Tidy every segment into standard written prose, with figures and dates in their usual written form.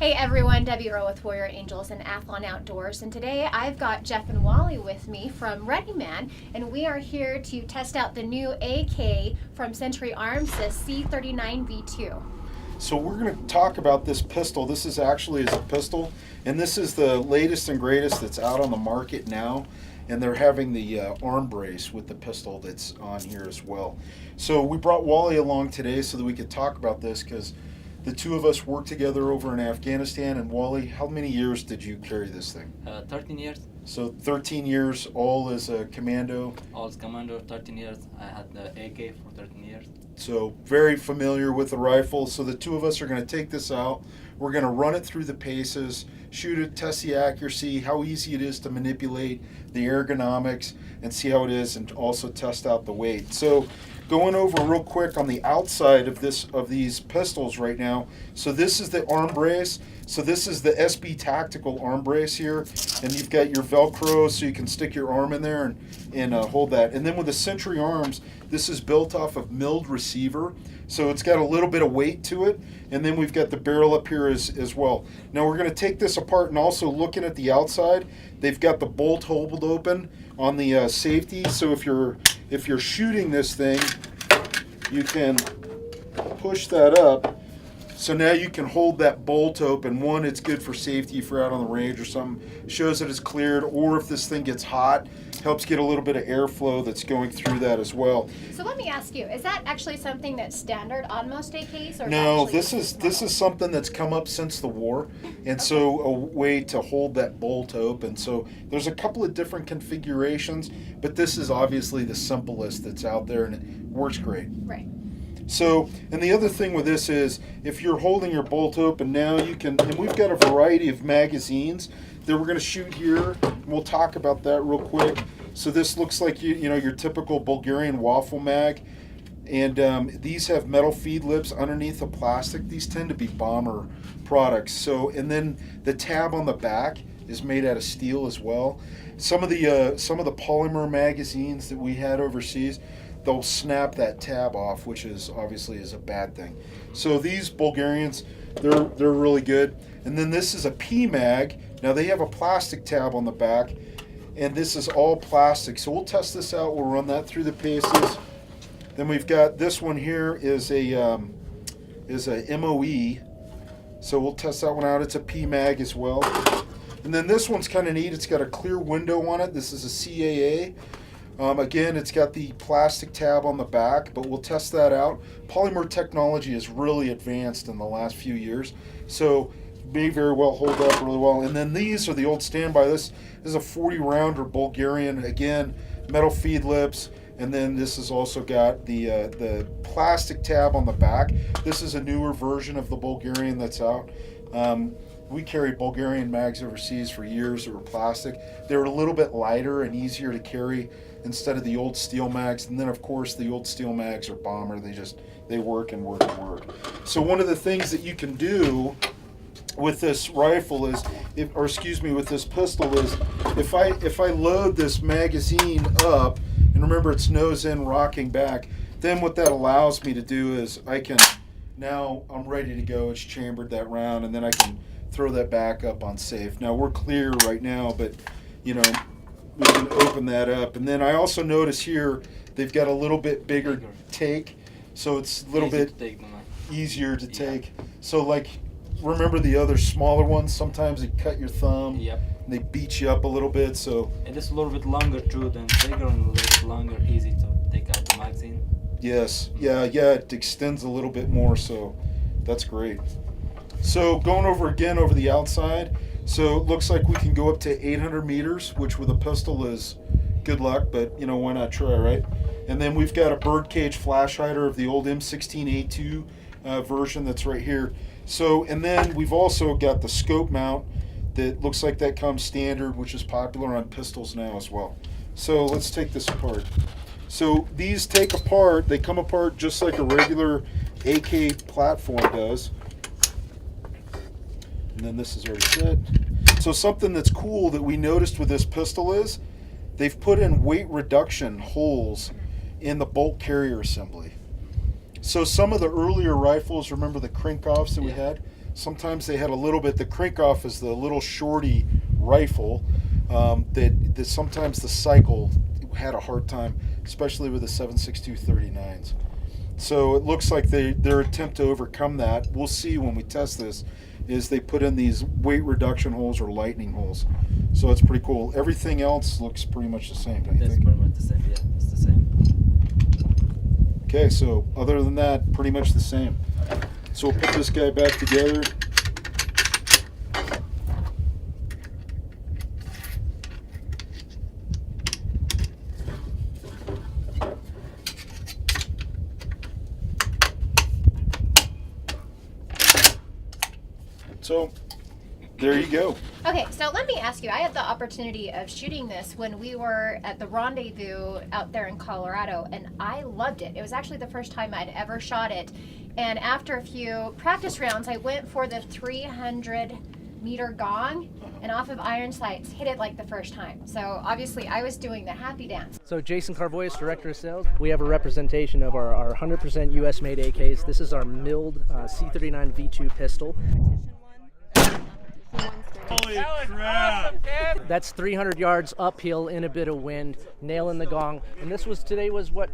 Hey everyone, Debbie Rowe with Warrior Angels and Athlon Outdoors, and today I've got Jeff and Wally with me from Ready Man, and we are here to test out the new AK from Century Arms, the C39v2. So we're going to talk about this pistol. This is actually a pistol, and this is the latest and greatest that's out on the market now. And they're having the arm brace with the pistol that's on here as well. So we brought Wally along today so that we could talk about this, because the two of us worked together over in Afghanistan. And Wally, how many years did you carry this thing? 13 years. So 13 years, all as a commando? All as commando, 13 years. I had the AK for 13 years. So very familiar with the rifle. So the two of us are going to take this out. We're going to run it through the paces, shoot it, test the accuracy, how easy it is to manipulate, the ergonomics, and see how it is, and also test out the weight. So going over real quick on the outside of these pistols right now. So this is the arm brace. So this is the SB Tactical arm brace here, and you've got your Velcro so you can stick your arm in there and hold that. And then with the Century Arms, this is built off of milled receiver, so it's got a little bit of weight to it. And then we've got the barrel up here as well. Now we're going to take this apart, and also looking at the outside, they've got the bolt hold open on the safety. So if you're shooting this thing, you can push that up. So now you can hold that bolt open. One, it's good for safety if you're out on the range or something. Shows that it's cleared, or if this thing gets hot, helps get a little bit of airflow that's going through that as well. So let me ask you, is that actually something that's standard on most AKs? Or no, this is something that's come up since the war, and so a way to hold that bolt open. So there's a couple of different configurations, but this is obviously the simplest that's out there, and it works great. Right. So, and the other thing with this is, if you're holding your bolt open now, you can, and we've got a variety of magazines that we're going to shoot here, and we'll talk about that real quick. So this looks like you know your typical Bulgarian waffle mag, and these have metal feed lips underneath the plastic. These tend to be bomber products. So, and then the tab on the back is made out of steel as well. Some of the polymer magazines that we had overseas, they'll snap that tab off, which is obviously a bad thing. So these Bulgarians, they're really good. And then this is a P mag. Now they have a plastic tab on the back, and this is all plastic. So we'll test this out. We'll run that through the paces. Then we've got this one here is a MOE. So we'll test that one out. It's a P mag as well. And then this one's kind of neat. It's got a clear window on it. This is a CAA. Again, it's got the plastic tab on the back, but we'll test that out. Polymer technology has really advanced in the last few years, so may very well hold up really well. And then these are the old standby. This is a 40-rounder Bulgarian, again, metal feed lips, and then this has also got the plastic tab on the back. This is a newer version of the Bulgarian that's out. We carried Bulgarian mags overseas for years that were plastic. They were a little bit lighter and easier to carry instead of the old steel mags. And then of course the old steel mags are bomber. They work and work and work. So one of the things that you can do with this rifle is, with this pistol is, if I load this magazine up, and remember it's nose in rocking back, then what that allows me to do is now I'm ready to go. It's chambered that round, and then I can throw that back up on safe. Now we're clear right now, but you know, we can open that up. And then I also notice here they've got a little bit bigger take, so it's a little bit easier to take. So like, remember the other smaller ones, sometimes they cut your thumb. Yep. And they beat you up a little bit. So it is a little bit longer too than bigger, and a little bit longer, easy to take out the magazine. Yes, yeah, it extends a little bit more, so that's great. So going over the outside, so it looks like we can go up to 800 meters, which with a pistol is good luck, but you know, why not try, right? And then we've got a birdcage flash hider of the old M16A2 version that's right here. So, and then we've also got the scope mount that looks like that comes standard, which is popular on pistols now as well. So let's take this apart. So these take apart, they come apart just like a regular AK platform does. And then this is already set. So something that's cool that we noticed with this pistol is they've put in weight reduction holes in the bolt carrier assembly. So some of the earlier rifles, remember the crank-offs that we had? sometimes they had a little bit. The crank-off is the little shorty rifle that sometimes the cycle had a hard time, especially with the 7.62 39s. So it looks like their attempt to overcome that, we'll see when we test this, is they put in these weight reduction holes or lightning holes. So it's pretty cool. Everything else looks pretty much the same, don't you That's think? pretty much the same. Yeah, it's the same. Okay, so other than that, pretty much the same. So we'll put this guy back together. So there you go. Okay, so let me ask you, I had the opportunity of shooting this when we were at the rendezvous out there in Colorado, and I loved it. It was actually the first time I'd ever shot it. And after a few practice rounds, I went for the 300-meter gong, and off of iron sights, hit it like the first time. So obviously I was doing the happy dance. So Jason Carvoyas, Director of Sales. We have a representation of our 100% US-made AKs. This is our milled C39v2 pistol. Holy crap! That's 300 yards uphill in a bit of wind, nailing the gong. And today was what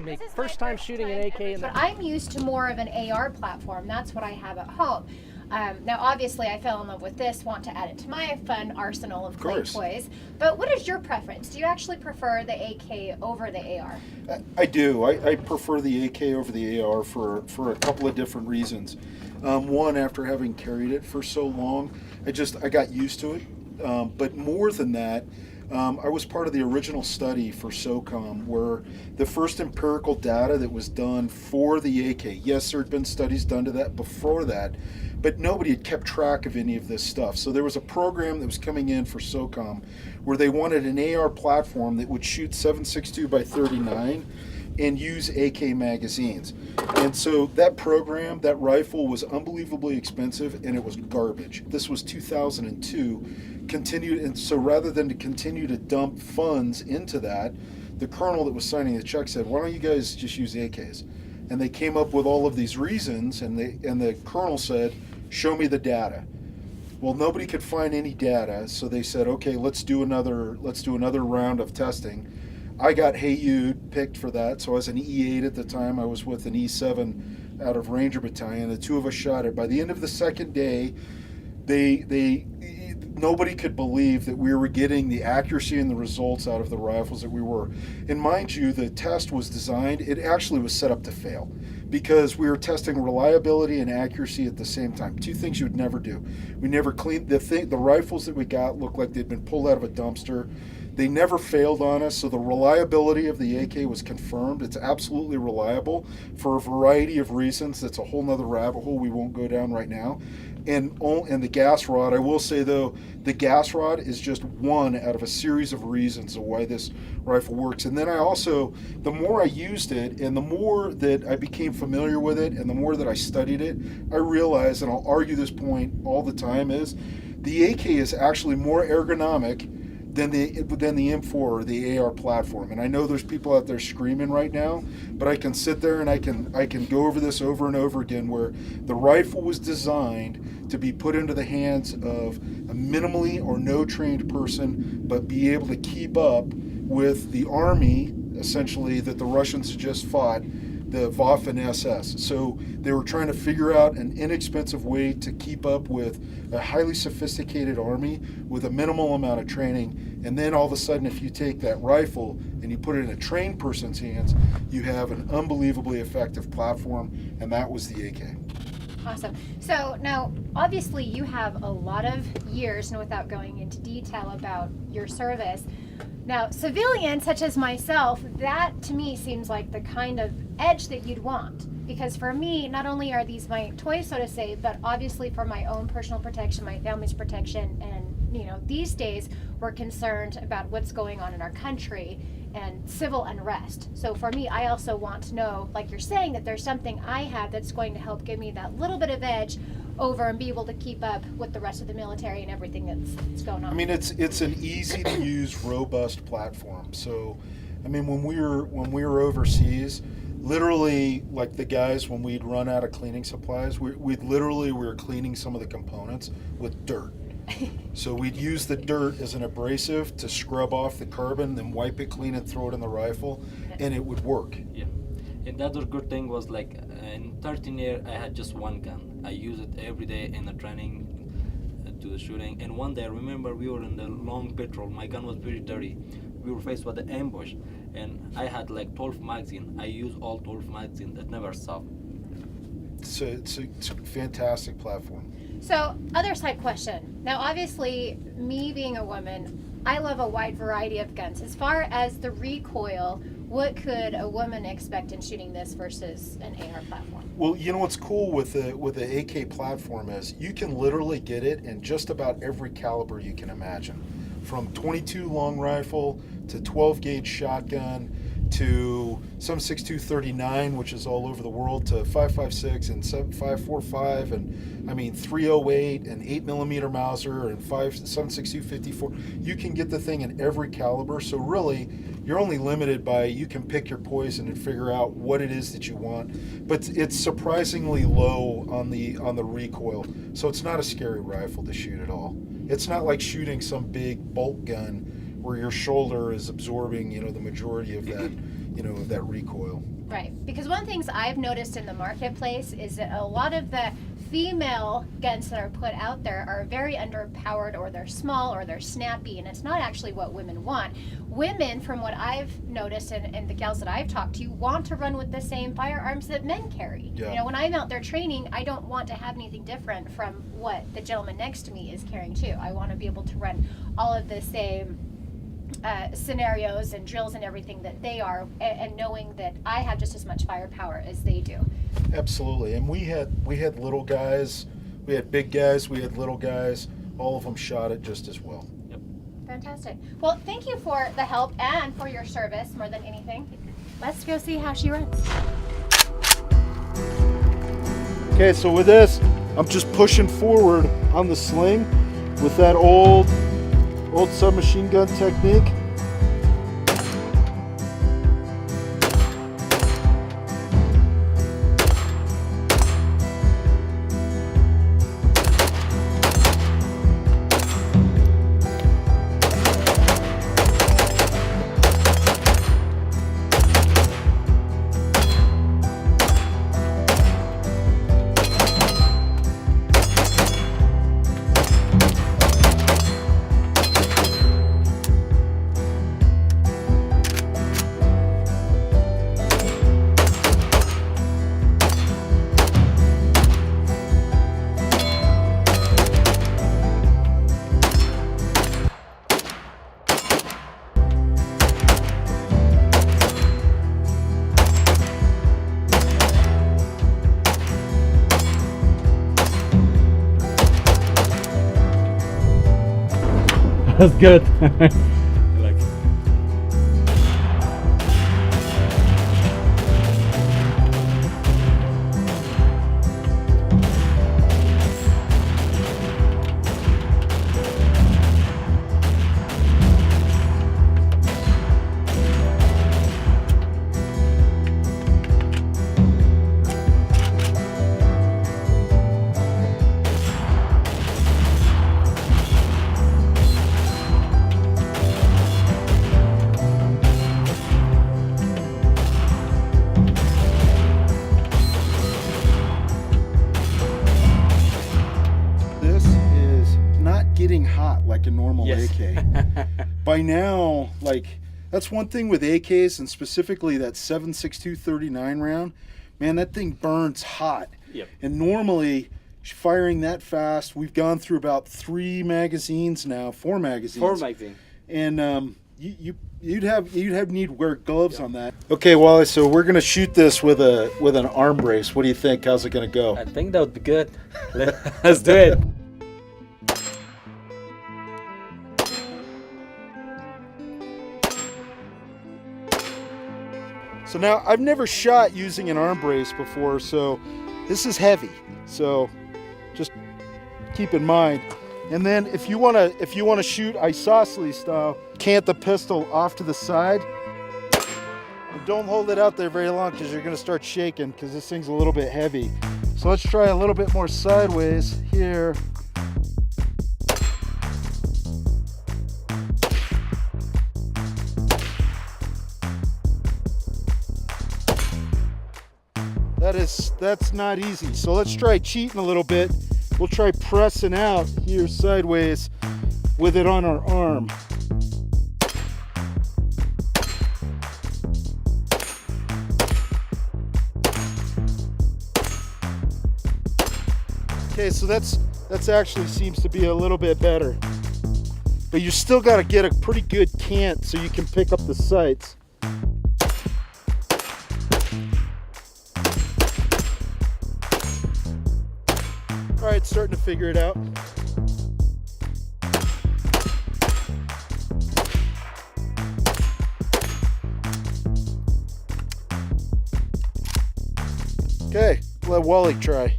your first time shooting an AK. But I'm used to more of an AR platform. That's what I have at home. Now, obviously, I fell in love with this, want to add it to my fun arsenal of play toys. But what is your preference? Do you actually prefer the AK over the AR? I do. I prefer the AK over the AR for a couple of different reasons. One, after having carried it for so long, I got used to it. But more than that, I was part of the original study for SOCOM, where the first empirical data that was done for the AK, yes, there had been studies done to that before that, but nobody had kept track of any of this stuff. So there was a program that was coming in for SOCOM where they wanted an AR platform that would shoot 7.62 by 39 and use AK magazines. And so that program, that rifle, was unbelievably expensive, and it was garbage. This was 2002. And so rather than to continue to dump funds into that, the colonel that was signing the check said, why don't you guys just use AKs? And they came up with all of these reasons, and the colonel said, show me the data. Well, nobody could find any data, so they said, okay, let's do another round of testing. I got Hayud picked for that, so I was an E8 at the time. I was with an E7 out of Ranger Battalion. The two of us shot it. By the end of the second day, nobody could believe that we were getting the accuracy and the results out of the rifles that we were. And mind you, the test was designed, it actually was set up to fail, because we were testing reliability and accuracy at the same time. Two things you would never do. We never cleaned the rifles that we got looked like they'd been pulled out of a dumpster. They never failed on us, so the reliability of the AK was confirmed. It's absolutely reliable for a variety of reasons. That's a whole nother rabbit hole we won't go down right now. And the gas rod, I will say though, the gas rod is just one out of a series of reasons of why this rifle works. And then the more I used it, and the more that I became familiar with it, and the more that I studied it, I realized, and I'll argue this point all the time, is the AK is actually more ergonomic than the M4 or the AR platform. And I know there's people out there screaming right now, but I can sit there and I can go over this over and over again, where the rifle was designed to be put into the hands of a minimally or no trained person, but be able to keep up with the army, essentially, that the Russians had just fought, the Waffen SS. So they were trying to figure out an inexpensive way to keep up with a highly sophisticated army with a minimal amount of training. And then all of a sudden, if you take that rifle and you put it in a trained person's hands, you have an unbelievably effective platform, and that was the AK. Awesome. So now, obviously, you have a lot of years, and without going into detail about your service, now, civilians such as myself, that to me seems like the kind of edge that you'd want. Because for me, not only are these my toys, so to say, but obviously for my own personal protection, my family's protection, and these days we're concerned about what's going on in our country and civil unrest. So for me, I also want to know, like you're saying, that there's something I have that's going to help give me that little bit of edge over and be able to keep up with the rest of the military and everything that's going on. I mean, it's an easy to use, robust platform. So, I mean, when we were overseas, literally, like the guys, when we'd run out of cleaning supplies, we were cleaning some of the components with dirt. So we'd use the dirt as an abrasive to scrub off the carbon, then wipe it clean and throw it in the rifle, and it would work. Yeah. And the other good thing was like in 13 years I had just one gun. I use it every day in the training to the shooting. And one day I remember we were in the long patrol. My gun was very dirty. We were faced with the ambush, and I had like 12 magazines. I used all 12 magazines. That never stopped. It's a fantastic platform. So, other side question. Now, obviously, me being a woman, I love a wide variety of guns. As far as the recoil, what could a woman expect in shooting this versus an AR platform? Well, you know what's cool with the AK platform is you can literally get it in just about every caliber you can imagine, from 22 long rifle to 12 gauge shotgun to some 7.62 which is all over the world, to 5.56 and 5.45 and I mean 308 and 8mm Mauser and 7.62 54. You can get the thing in every caliber. So really, you're only limited by, you can pick your poison and figure out what it is that you want. But it's surprisingly low on the recoil, so it's not a scary rifle to shoot at all. It's not like shooting some big bolt gun where your shoulder is absorbing, the majority of that, of that recoil. Right, because one of the things I've noticed in the marketplace is that a lot of the female guns that are put out there are very underpowered, or they're small, or they're snappy, and it's not actually what women want. Women, from what I've noticed and the gals that I've talked to, want to run with the same firearms that men carry. Yeah. When I'm out there training, I don't want to have anything different from what the gentleman next to me is carrying too. I want to be able to run all of the same scenarios and drills and everything that they are, and knowing that I have just as much firepower as they do. Absolutely. And we had little guys, we had big guys, we had little guys. All of them shot it just as well. Yep. Fantastic. Well, thank you for the help and for your service more than anything. Let's go see how she runs. Okay, so with this, I'm just pushing forward on the sling with that old submachine gun technique. That's good. Like, This is not getting hot like a normal yes. AK. By now, that's one thing with AKs, and specifically that 7.62 39 round, man, that thing burns hot. Yep. And normally, firing that fast, we've gone through about 4 magazines. And you'd need to wear gloves on that. Okay, Wally, so we're gonna shoot this with an arm brace. What do you think? How's it gonna go? I think that would be good. Let's do it. So now, I've never shot using an arm brace before, so this is heavy. So just keep in mind. And then if you wanna shoot isosceles style, cant the pistol off to the side. And don't hold it out there very long because you're going to start shaking because this thing's a little bit heavy. So let's try a little bit more sideways here. That's not easy. So let's try cheating a little bit. We'll try pressing out here sideways with it on our arm. Okay, so that's actually seems to be a little bit better. But you still got to get a pretty good cant so you can pick up the sights. All right, starting to figure it out. Okay, let Wally try.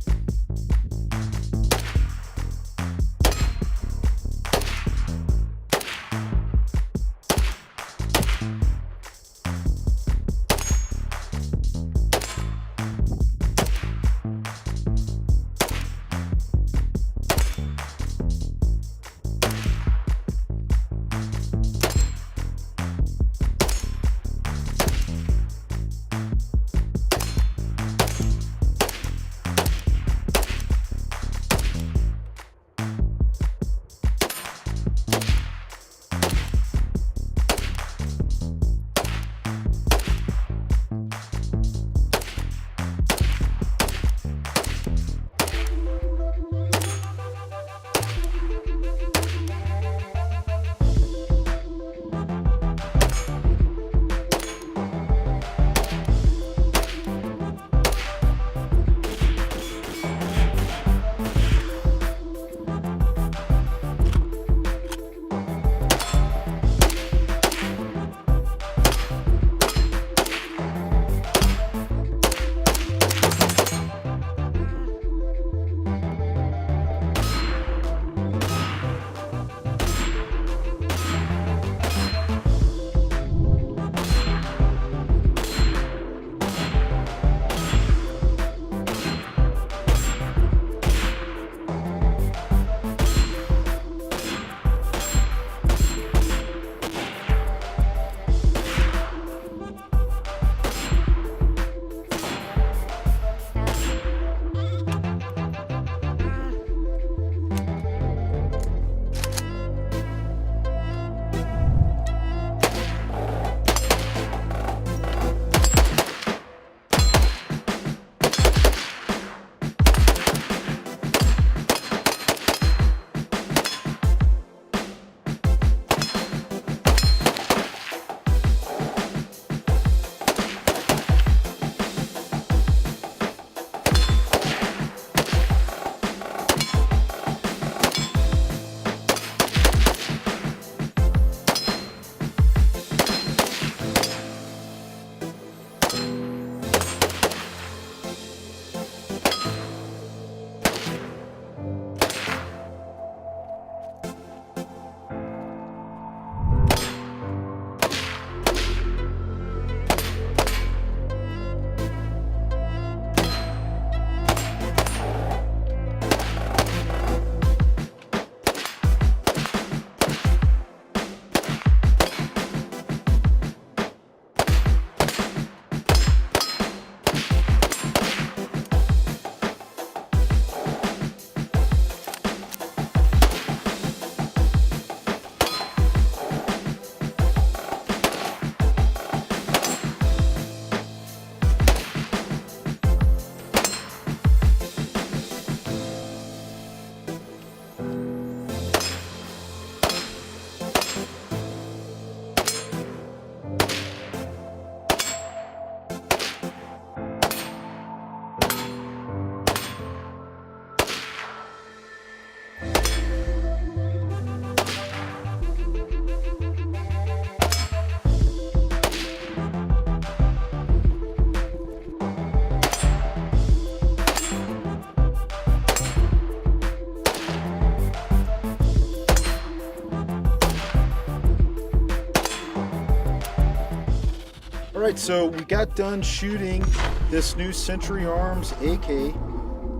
right, so we got done shooting this new Century Arms AK.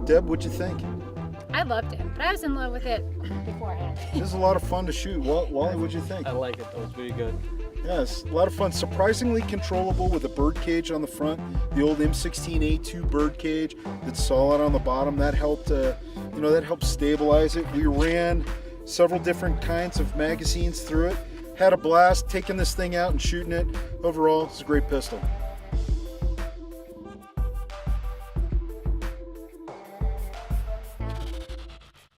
Deb, what'd you think? I loved it, but I was in love with it beforehand. This is a lot of fun to shoot. Wally, what'd you think? I like it. That was very good. Yes, a lot of fun. Surprisingly controllable with a bird cage on the front. The old M16A2 bird cage that's solid on the bottom. That helped, that helped stabilize it. We ran several different kinds of magazines through it. Had a blast taking this thing out and shooting it. Overall, it's a great pistol.